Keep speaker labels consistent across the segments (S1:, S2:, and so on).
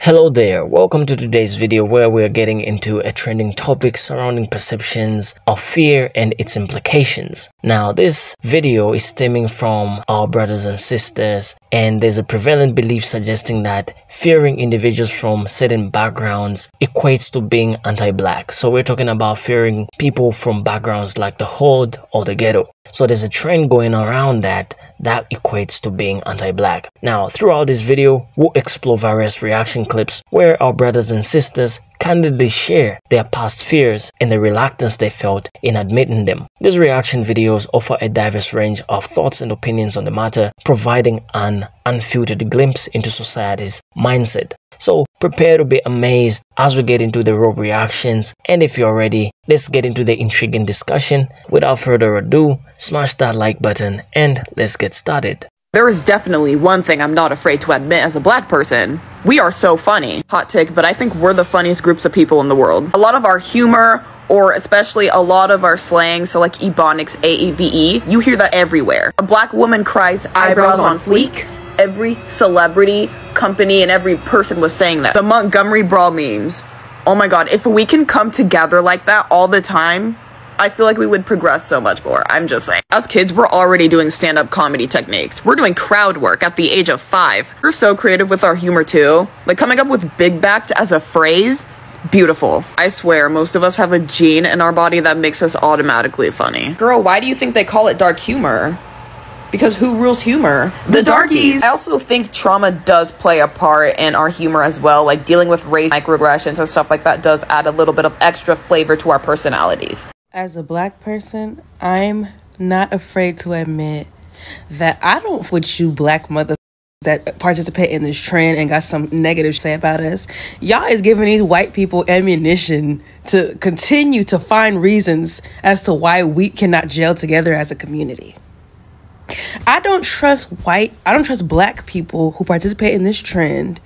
S1: Hello there, welcome to today's video where we are getting into a trending topic surrounding perceptions of fear and its implications. Now this video is stemming from our brothers and sisters, and there's a prevalent belief suggesting that fearing individuals from certain backgrounds equates to being anti-black. So we're talking about fearing people from backgrounds like the hood or the ghetto. So there's a trend going around that equates to being anti-black. Now, throughout this video, we'll explore various reaction clips where our brothers and sisters candidly share their past fears and the reluctance they felt in admitting them. These reaction videos offer a diverse range of thoughts and opinions on the matter, providing an unfiltered glimpse into society's mindset. So prepare to be amazed as we get into the raw reactions, and if you're ready, let's get into the intriguing discussion. Without further ado, smash that like button and let's get started.
S2: There is definitely one thing I'm not afraid to admit as a black person. We are so funny. Hot take, but I think we're the funniest groups of people in the world. A lot of our humor, or especially a lot of our slang, so like ebonics, AEVE, you hear that everywhere. A black woman cries eyebrows on fleek. Every celebrity, company, and every person was saying that. The Montgomery Brawl memes. Oh my god, if we can come together like that all the time, I feel like we would progress so much more. I'm just saying. As kids, we're already doing stand-up comedy techniques. We're doing crowd work at the age of 5. We're so creative with our humor too. Like coming up with big backed as a phrase, beautiful. I swear, most of us have a gene in our body that makes us automatically funny. Girl, why do you think they call it dark humor? Because who rules humor? The darkies! I also think trauma does play a part in our humor as well. Like dealing with race, microaggressions, and stuff like that does add a little bit of extra flavor to our personalities.
S3: As a black person, I'm not afraid to admit that I don't with you black mothers that participate in this trend and got some negative to say about us. Y'all is giving these white people ammunition to continue to find reasons as to why we cannot gel together as a community. I don't trust black people who participate in this trend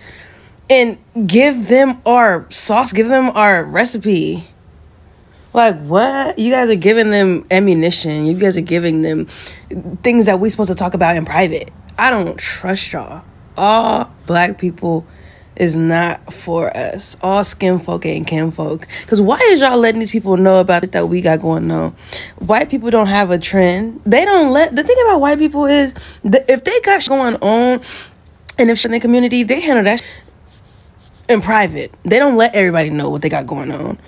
S3: and give them our sauce, give them our recipe. Like, what? You guys are giving them ammunition. You guys are giving them things that we're supposed to talk about in private. I don't trust y'all. All black people is not for us. All skin folk ain't kin folk. Because why is y'all letting these people know about it that we got going on? White people don't have a trend. They don't let... The thing about white people is, if they got going on and if in the community, they handle that in private. They don't let everybody know what they got going on.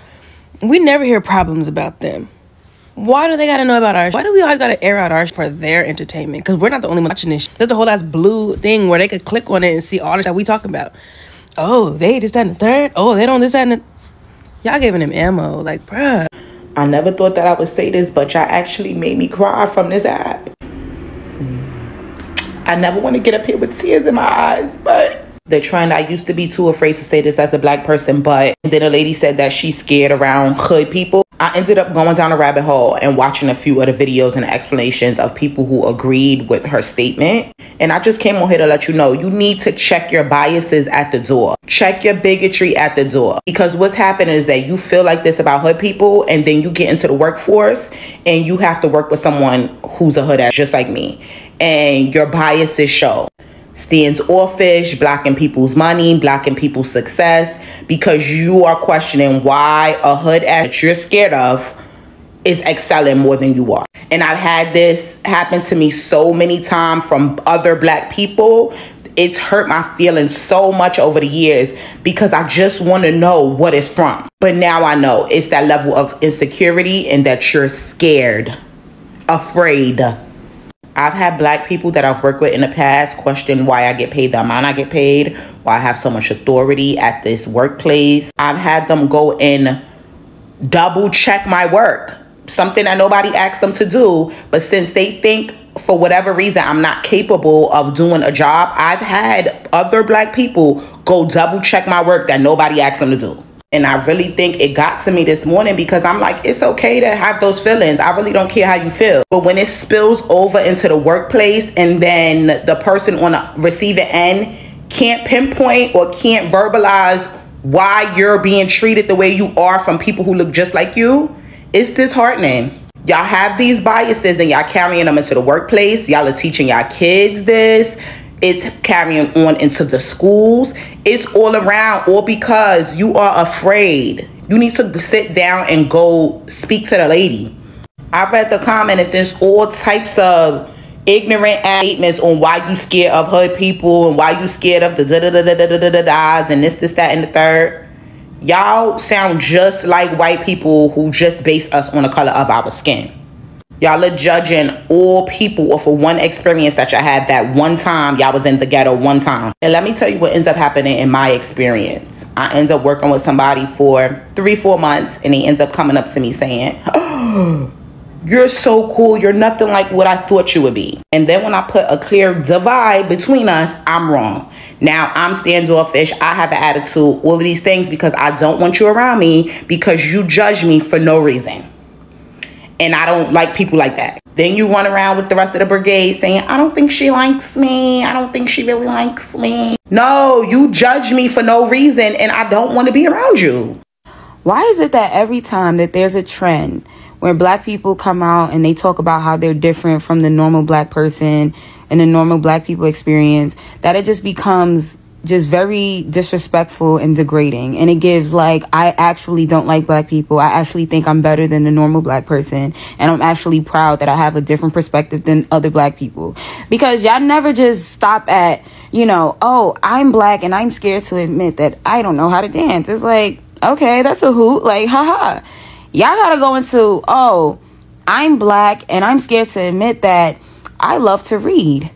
S3: We never hear problems about them. Why do they gotta know about ours? Why do we always gotta air out ours for their entertainment? Because we're not the only one watching this. There's a whole ass blue thing where they could click on it and see all that we talking about. Oh, they this, that, and the third. Oh, they don't this, that, and the... Y'all giving them ammo. Like, bruh.
S4: I never thought that I would say this, but y'all actually made me cry from this app. I never want to get up here with tears in my eyes, but... The trend, I used to be too afraid to say this as a black person, but then a lady said that she's scared around hood people. I ended up going down a rabbit hole and watching a few of the videos and explanations of people who agreed with her statement. And I just came on here to let you know, you need to check your biases at the door. Check your bigotry at the door. Because what's happening is that you feel like this about hood people, and then you get into the workforce and you have to work with someone who's a hood ass just like me. And your biases show. Stands offish, blocking people's money, blocking people's success, because you are questioning why a hood ass that you're scared of is excelling more than you are. And I've had this happen to me so many times from other black people. It's hurt my feelings so much over the years because I just want to know what it's from. But now I know it's that level of insecurity and that you're scared, afraid. I've had black people that I've worked with in the past question why I get paid the amount I get paid, why I have so much authority at this workplace. I've had them go and double check my work, something that nobody asked them to do. But since they think for whatever reason I'm not capable of doing a job, I've had other black people go double check my work that nobody asked them to do. And I really think it got to me this morning because I'm like, it's okay to have those feelings. I really don't care how you feel. But when it spills over into the workplace and then the person on the receiving end can't pinpoint or can't verbalize why you're being treated the way you are from people who look just like you, it's disheartening. Y'all have these biases and y'all carrying them into the workplace. Y'all are teaching y'all kids this. It's carrying on into the schools. It's all around, all because you are afraid. You need to sit down and go speak to the lady. I read the comment. It's just all types of ignorant statements on why you scared of hood people and why you scared of the da-da-da-da-da-da-da-das and this, that, and the third. Y'all sound just like white people who just base us on the color of our skin. Y'all are judging all people off of one experience that y'all had that one time y'all was in the ghetto one time. And let me tell you what ends up happening in my experience. I end up working with somebody for 3-4 months and he ends up coming up to me saying, "Oh, you're so cool. You're nothing like what I thought you would be." And then when I put a clear divide between us, I'm wrong. Now I'm standoffish. I have an attitude, all of these things because I don't want you around me because you judge me for no reason. And I don't like people like that. Then you run around with the rest of the brigade saying, "I don't think she likes me. I don't think she really likes me." No, you judge me for no reason and I don't want to be around you.
S5: Why is it that every time that there's a trend where black people come out and they talk about how they're different from the normal black person and the normal black people experience, that it just becomes just very disrespectful and degrading? And it gives like, I actually don't like black people. I actually think I'm better than the normal black person. And I'm actually proud that I have a different perspective than other black people. Because y'all never just stop at, you know, "Oh, I'm black and I'm scared to admit that I don't know how to dance." It's like, okay, that's a hoot. Like, haha. Y'all gotta go into, "Oh, I'm black and I'm scared to admit that I love to read."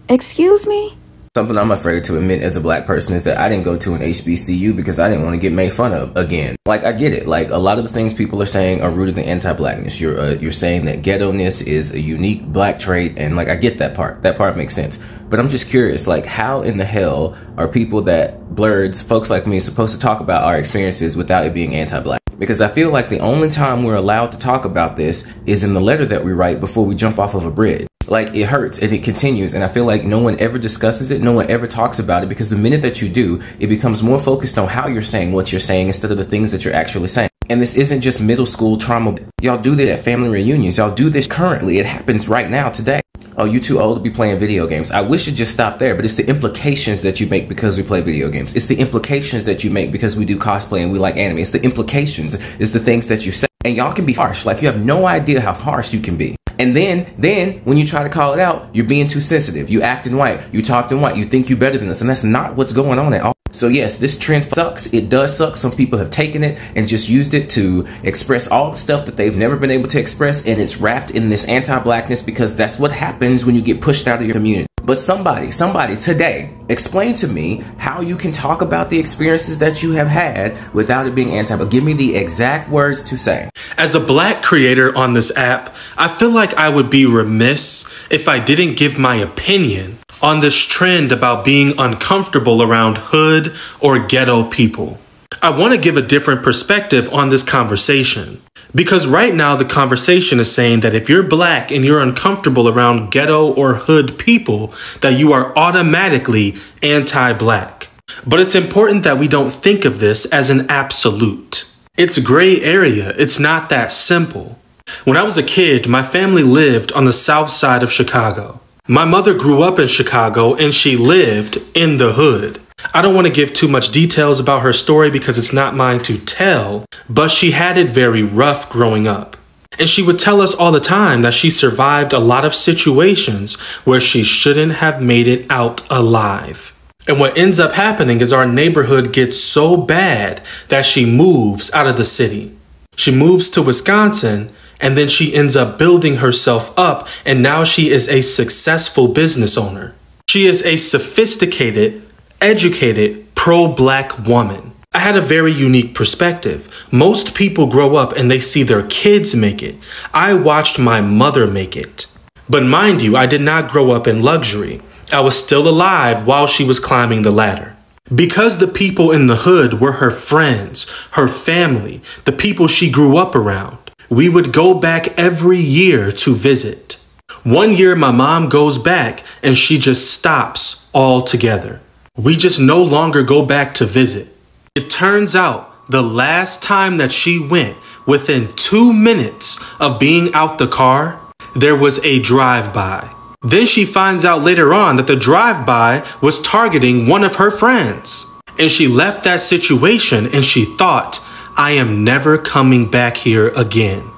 S5: Excuse me?
S6: Something I'm afraid to admit as a black person is that I didn't go to an HBCU because I didn't want to get made fun of again. Like, I get it. Like, a lot of the things people are saying are rooted in anti-blackness. You're saying that ghetto-ness is a unique black trait, and like, I get that part. That part makes sense. But I'm just curious, like, how in the hell are people that blurs, folks like me, supposed to talk about our experiences without it being anti-black? Because I feel like the only time we're allowed to talk about this is in the letter that we write before we jump off of a bridge. Like, it hurts and it continues, and I feel like no one ever discusses it, no one ever talks about it, because the minute that you do, it becomes more focused on how you're saying what you're saying instead of the things that you're actually saying. And this isn't just middle school trauma. Y'all do this at family reunions. Y'all do this currently. It happens right now, today. "Oh, you too old to be playing video games." I wish it just stopped there, but it's the implications that you make because we play video games. It's the implications that you make because we do cosplay and we like anime. It's the implications. It's the things that you say. And y'all can be harsh. Like, you have no idea how harsh you can be. And then when you try to call it out, you're being too sensitive. You acting white. You talking white. You think you better than us. And that's not what's going on at all. So yes, this trend sucks. It does suck. Some people have taken it and just used it to express all the stuff that they've never been able to express. And it's wrapped in this anti-blackness because that's what happens when you get pushed out of your community. But somebody today, explain to me how you can talk about the experiences that you have had without it being anti-black. Give me the exact words to say.
S7: As a black creator on this app, I feel like I would be remiss if I didn't give my opinion on this trend about being uncomfortable around hood or ghetto people. I want to give a different perspective on this conversation. Because right now the conversation is saying that if you're black and you're uncomfortable around ghetto or hood people, that you are automatically anti-black. But it's important that we don't think of this as an absolute. It's a gray area. It's not that simple. When I was a kid, my family lived on the south side of Chicago. My mother grew up in Chicago and she lived in the hood. I don't want to give too much details about her story because it's not mine to tell, but she had it very rough growing up. And she would tell us all the time that she survived a lot of situations where she shouldn't have made it out alive. And what ends up happening is our neighborhood gets so bad that she moves out of the city. She moves to Wisconsin, and then she ends up building herself up, and now she is a successful business owner. She is a sophisticated, educated, pro-black woman. I had a very unique perspective. Most people grow up and they see their kids make it. I watched my mother make it. But mind you, I did not grow up in luxury. I was still alive while she was climbing the ladder. Because the people in the hood were her friends, her family, the people she grew up around, we would go back every year to visit. One year my mom goes back and she just stops altogether. We just no longer go back to visit. It turns out the last time that she went, within 2 minutes of being out the car, there was a drive-by. Then she finds out later on that the drive-by was targeting one of her friends. And she left that situation and she thought, I am never coming back here again.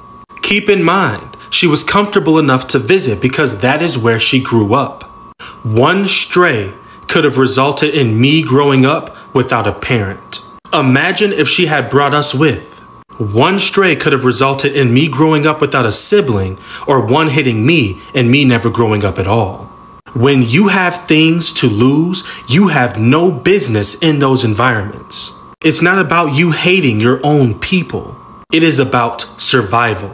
S7: Keep in mind, she was comfortable enough to visit because that is where she grew up. One stray could have resulted in me growing up without a parent. Imagine if she had brought us with. One stray could have resulted in me growing up without a sibling, or one hitting me and me never growing up at all. When you have things to lose, you have no business in those environments. It's not about you hating your own people. It is about survival.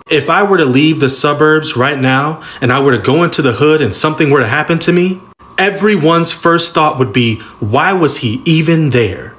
S7: If I were to leave the suburbs right now and I were to go into the hood and something were to happen to me, everyone's first thought would be, why was he even there?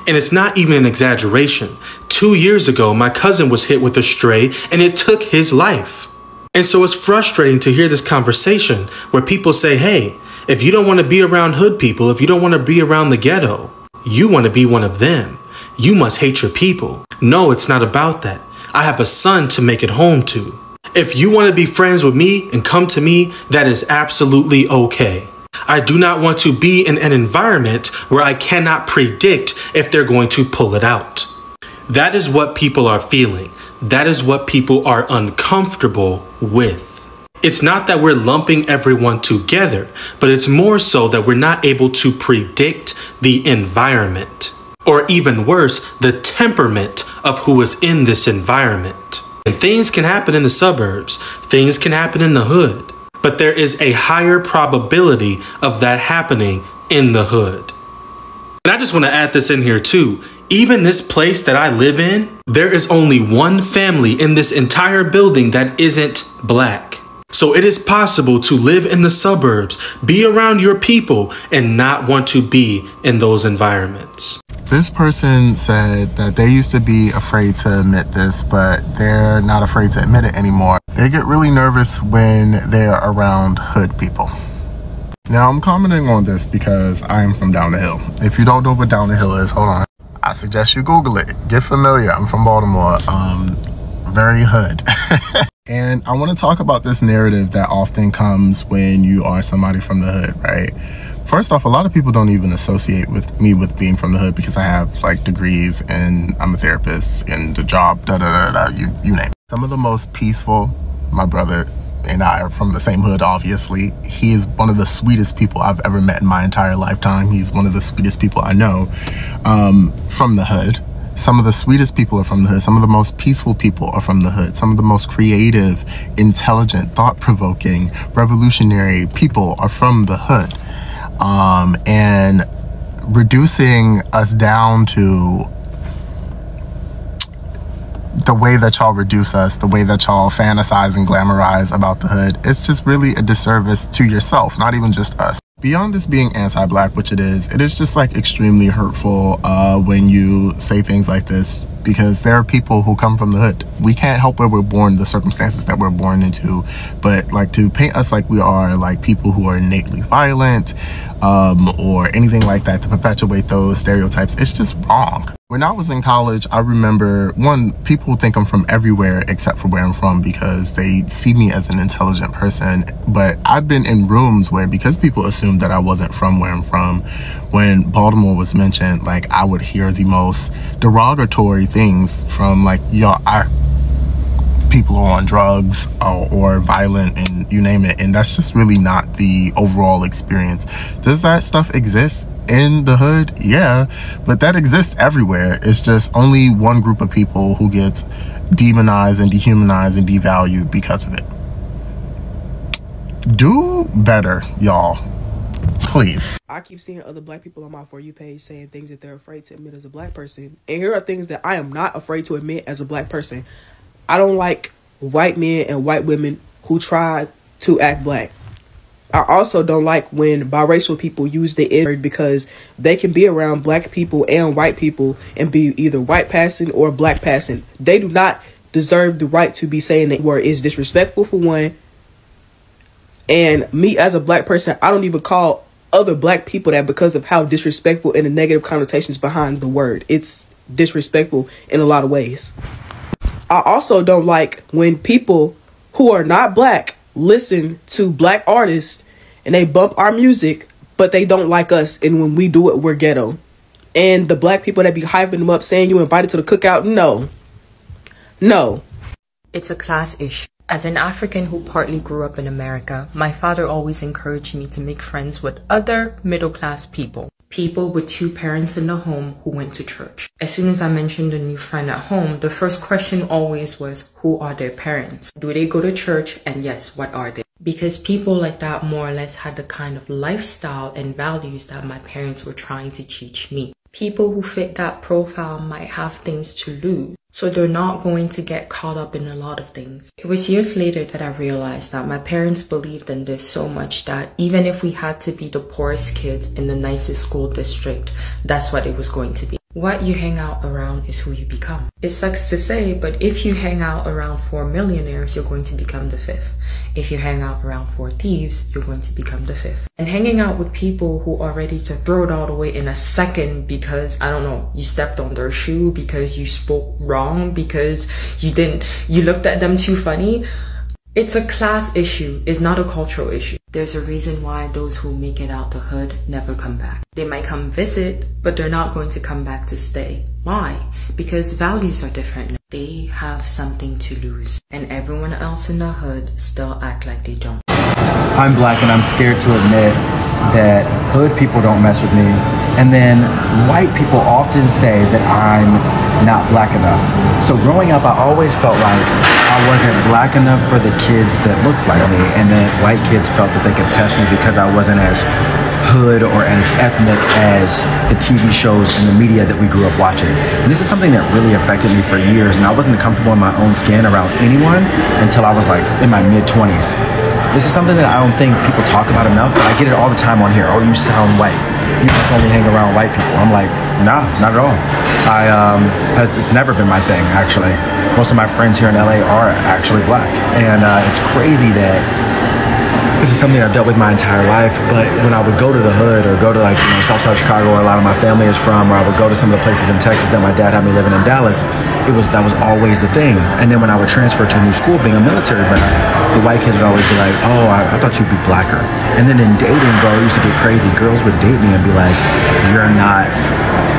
S7: And it's not even an exaggeration. 2 years ago, my cousin was hit with a stray and it took his life. And so it's frustrating to hear this conversation where people say, hey, if you don't want to be around hood people, if you don't want to be around the ghetto, you want to be one of them. You must hate your people. No, it's not about that. I have a son to make it home to. If you want to be friends with me and come to me, that is absolutely okay. I do not want to be in an environment where I cannot predict if they're going to pull it out. That is what people are feeling. That is what people are uncomfortable with. It's not that we're lumping everyone together, but it's more so that we're not able to predict the environment, or even worse, the temperament of who is in this environment. And things can happen in the suburbs, things can happen in the hood, but there is a higher probability of that happening in the hood. And I just want to add this in here too. Even this place that I live in, there is only one family in this entire building that isn't black. So it is possible to live in the suburbs, be around your people, and not want to be in those environments.
S8: This person said that they used to be afraid to admit this, but they're not afraid to admit it anymore. They get really nervous when they're around hood people. Now, I'm commenting on this because I am from down the hill. If you don't know what down the hill is, hold on. I suggest you Google it. Get familiar. I'm from Baltimore. Very hood. And I want to talk about this narrative that often comes when you are somebody from the hood, right? First off, a lot of people don't even associate with me with being from the hood because I have like degrees and I'm a therapist and the job, you name it. Some of the most peaceful, my brother and I are from the same hood, obviously. He is one of the sweetest people I've ever met in my entire lifetime. He's one of the sweetest people I know from the hood. Some of the sweetest people are from the hood. Some of the most peaceful people are from the hood. Some of the most creative, intelligent, thought-provoking, revolutionary people are from the hood. And reducing us down to the way that y'all reduce us, the way that y'all fantasize and glamorize about the hood, it's just really a disservice to yourself, not even just us. Beyond this being anti-black, which it is just like extremely hurtful when you say things like this, because there are people who come from the hood. We can't help where we're born, the circumstances that we're born into, but like to paint us like we are like people who are innately violent or anything like that, to perpetuate those stereotypes, it's just wrong. When I was in college, I remember, one, people think I'm from everywhere except for where I'm from because they see me as an intelligent person. But I've been in rooms where, because people assumed that I wasn't from where I'm from, when Baltimore was mentioned, like I would hear the most derogatory things from like, people are on drugs or violent and you name it. And that's just really not the overall experience. Does that stuff exist in the hood? Yeah, but that exists everywhere. It's just only one group of people who gets demonized and dehumanized and devalued because of it. Do better, y'all. Please.
S3: I keep seeing other black people on my For You page saying things that they're afraid to admit as a black person. And here are things that I am not afraid to admit as a black person. I don't like white men and white women who try to act black. I also don't like when biracial people use the N-word because they can be around black people and white people and be either white passing or black passing. They do not deserve the right to be saying that word. Is disrespectful for one. And me as a black person, I don't even call other black people that because of how disrespectful and the negative connotations behind the word. It's disrespectful in a lot of ways. I also don't like when people who
S9: who are not black listen to black artists and they bump our music, but they don't like us, and when we do it, we're ghetto. And the black people that be hyping them up, saying you invited to the cookout, no.
S10: It's a class issue. As an African who partly grew up in America, my father always encouraged me to make friends with other middle-class people. People with two parents in the home who went to church. As soon as I mentioned a new friend at home, the first question always was, who are their parents? Do they go to church? And yes, what are they? Because people like that more or less had the kind of lifestyle and values that my parents were trying to teach me. People who fit that profile might have things to lose, so they're not going to get caught up in a lot of things. It was years later that I realized that my parents believed in this so much that even if we had to be the poorest kids in the nicest school district, that's what it was going to be. What you hang out around is who you become. It sucks to say, but if you hang out around 4 millionaires, you're going to become the 5th. If you hang out around 4 thieves, you're going to become the 5th. And hanging out with people who are ready to throw it all away in a second because, I don't know, you stepped on their shoe, because you spoke wrong, because you looked at them too funny. It's a class issue, it's not a cultural issue. There's a reason why those who make it out the hood never come back. They might come visit, but they're not going to come back to stay. Why? Because values are different. They have something to lose, and everyone else in the hood still act like they don't.
S11: I'm black and I'm scared to admit that hood people don't mess with me. And then white people often say that I'm not black enough. So growing up, I always felt like I wasn't black enough for the kids that looked like me, and that white kids felt that they could test me because I wasn't as hood or as ethnic as the TV shows and the media that we grew up watching. And this is something that really affected me for years, and I wasn't comfortable in my own skin around anyone until I was like in my mid-20s. This is something that I don't think people talk about enough, but I get it all the time on here. Oh, you sound white. You just only hang around white people. I'm like, nah, not at all. It's never been my thing, actually. Most of my friends here in LA are actually black. And it's crazy that this is something I've dealt with my entire life, but when I would go to the hood or go to like, Southside Chicago where a lot of my family is from, or I would go to some of the places in Texas that my dad had me living in Dallas, that was always the thing. And then when I would transfer to a new school, being a military brat, the white kids would always be like, oh, I thought you'd be blacker. And then in dating, bro, it used to get crazy. Girls would date me and be like, you're not,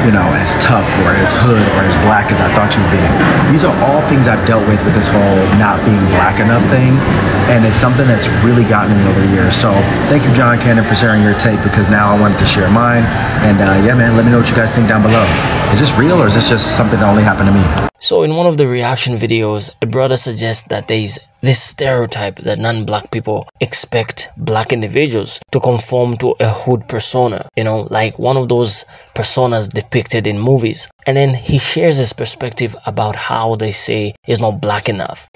S11: as tough or as hood or as black as I thought you'd be. These are all things I've dealt with this whole not being black enough thing. And it's something that's really gotten me over the years. So thank you, John Cannon, for sharing your take, because now I wanted to share mine. And yeah, man, let me know what you guys think down below. Is this real or is this just something that only happened to me?
S1: So in one of the reaction videos, a brother suggests that there is this stereotype that non-black people expect black individuals to conform to a hood persona, like one of those personas depicted in movies. And then he shares his perspective about how they say he's not black enough.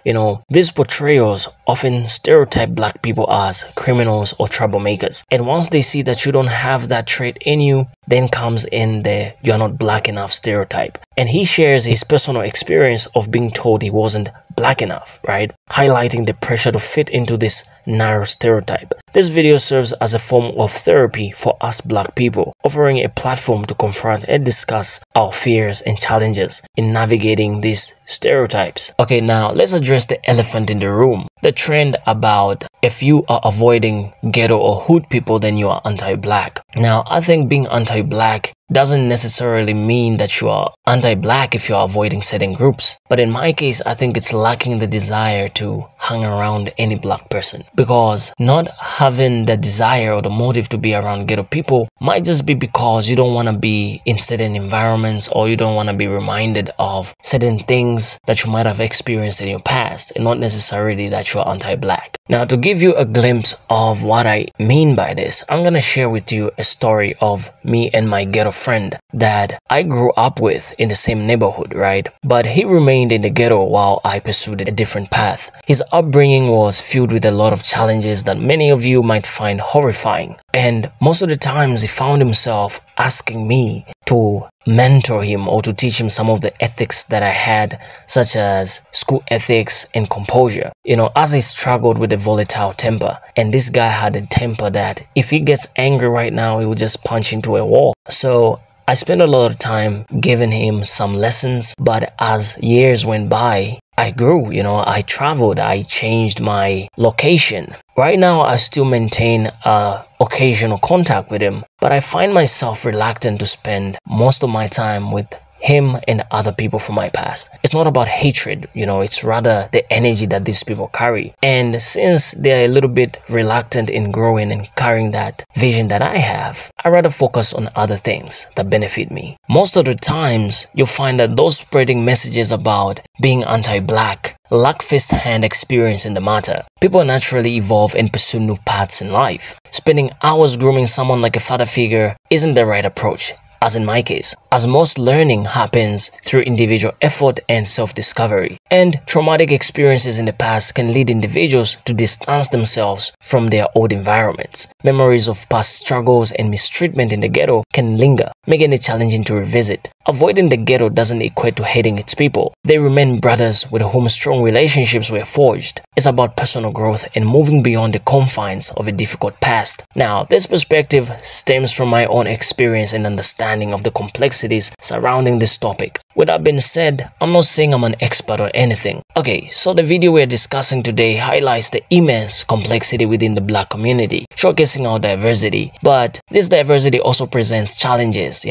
S1: These portrayals often stereotype black people as criminals or troublemakers. And once they see that you don't have that trait in you, then comes in the you're not black enough stereotype. And he shares his personal experience of being told he wasn't black enough, right? Highlighting the pressure to fit into this narrow stereotype. This video serves as a form of therapy for us black people, offering a platform to confront and discuss our fears and challenges in navigating these stereotypes. Okay, now let's address the elephant in the room. The trend about if you are avoiding ghetto or hood people, then you are anti-black. Now, I think being anti-black doesn't necessarily mean that you are anti-black if you are avoiding certain groups. But in my case, I think it's lacking the desire to hang around any black person, because not having the desire or the motive to be around ghetto people might just be because you don't want to be in certain environments, or you don't want to be reminded of certain things that you might have experienced in your past, and not necessarily that you are anti-black. Now, to give you a glimpse of what I mean by this, I'm gonna share with you a story of me and my ghetto friend that I grew up with in the same neighborhood, right? But he remained in the ghetto while I pursued a different path. His upbringing was filled with a lot of challenges that many of you might find horrifying. And most of the times he found himself asking me to mentor him or to teach him some of the ethics that I had, such as school ethics and composure. As he struggled with a volatile temper, and this guy had a temper that if he gets angry right now, he would just punch into a wall. So I spent a lot of time giving him some lessons, but as years went by, I grew, I traveled, I changed my location. Right now, I still maintain occasional contact with him, but I find myself reluctant to spend most of my time with him and other people from my past. It's not about hatred, it's rather the energy that these people carry. And since they're a little bit reluctant in growing and carrying that vision that I have, I rather focus on other things that benefit me. Most of the times, you'll find that those spreading messages about being anti-black lack first-hand experience in the matter. People naturally evolve and pursue new paths in life. Spending hours grooming someone like a father figure isn't the right approach. As in my case, as most learning happens through individual effort and self-discovery. And traumatic experiences in the past can lead individuals to distance themselves from their old environments. Memories of past struggles and mistreatment in the ghetto can linger, making it challenging to revisit. Avoiding the ghetto doesn't equate to hating its people. They remain brothers with whom strong relationships were forged. It's about personal growth and moving beyond the confines of a difficult past. Now, this perspective stems from my own experience and understanding of the complexities surrounding this topic. With that being said, I'm not saying I'm an expert on anything. Okay, so the video we're discussing today highlights the immense complexity within the black community, showcasing our diversity. But this diversity also presents challenges,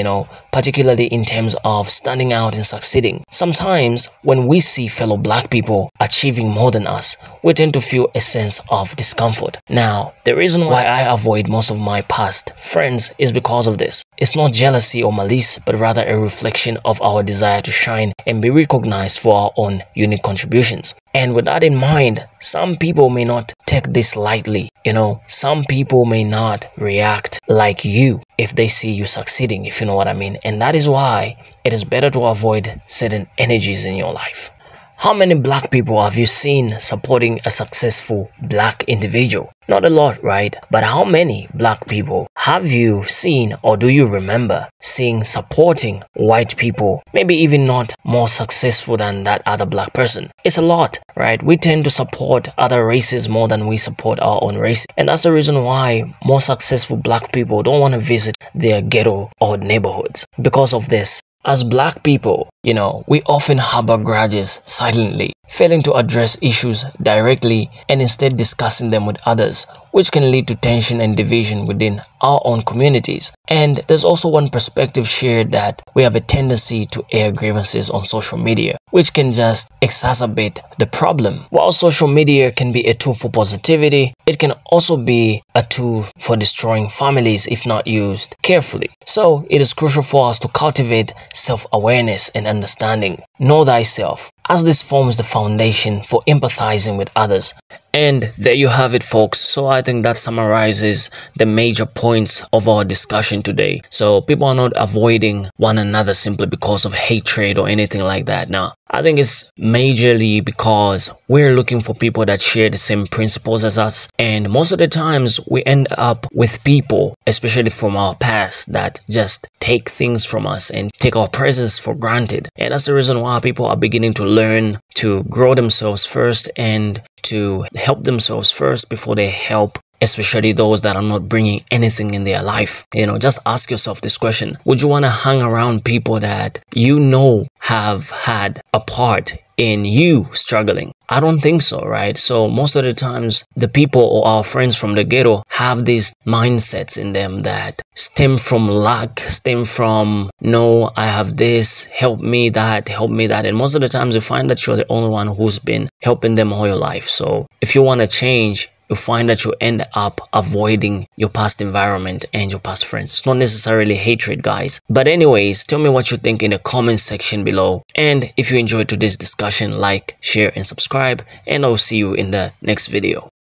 S1: particularly in terms of standing out and succeeding. Sometimes, when we see fellow black people achieving more than us, we tend to feel a sense of discomfort. Now, the reason why I avoid most of my past friends is because of this. It's not jealousy or malice, but rather a reflection of our desire to shine and be recognized for our own unique contributions. And with that in mind, some people may not take this lightly. Some people may not react like you if they see you succeeding, if you know what I mean. And that is why it is better to avoid certain energies in your life. How many black people have you seen supporting a successful black individual? Not a lot, right? But how many black people have you seen or do you remember seeing supporting white people, maybe even not more successful than that other black person? It's a lot, right? We tend to support other races more than we support our own race. And that's the reason why more successful black people don't want to visit their ghetto or neighborhoods. Because of this. As black people, we often harbor grudges silently, failing to address issues directly and instead discussing them with others, which can lead to tension and division within our own communities. And there's also one perspective shared that we have a tendency to air grievances on social media, which can just exacerbate the problem. While social media can be a tool for positivity, it can also be a tool for destroying families if not used carefully. So it is crucial for us to cultivate self-awareness and understanding. Know thyself, as this forms the foundation for empathizing with others. And there you have it, folks. So I think that summarizes the major points of our discussion today. So people are not avoiding one another simply because of hatred or anything like that. Now, I think it's majorly because we're looking for people that share the same principles as us. And most of the times we end up with people, especially from our past, that just take things from us and take our presence for granted. And that's the reason why people are beginning to learn to grow themselves first and to help themselves first before they help, especially those that are not bringing anything in their life. Just ask yourself this question. Would you want to hang around people that have had a part in you struggling? I don't think so, right? So most of the times, the people or our friends from the ghetto have these mindsets in them that stem from lack, stem from, no, I have this, help me that. And most of the times you find that you're the only one who's been helping them all your life. So if you want to change, you find that you end up avoiding your past environment and your past friends. It's not necessarily hatred, guys. But anyways, tell me what you think in the comment section below. And if you enjoyed today's discussion, like, share, and subscribe. And I'll see you in the next video.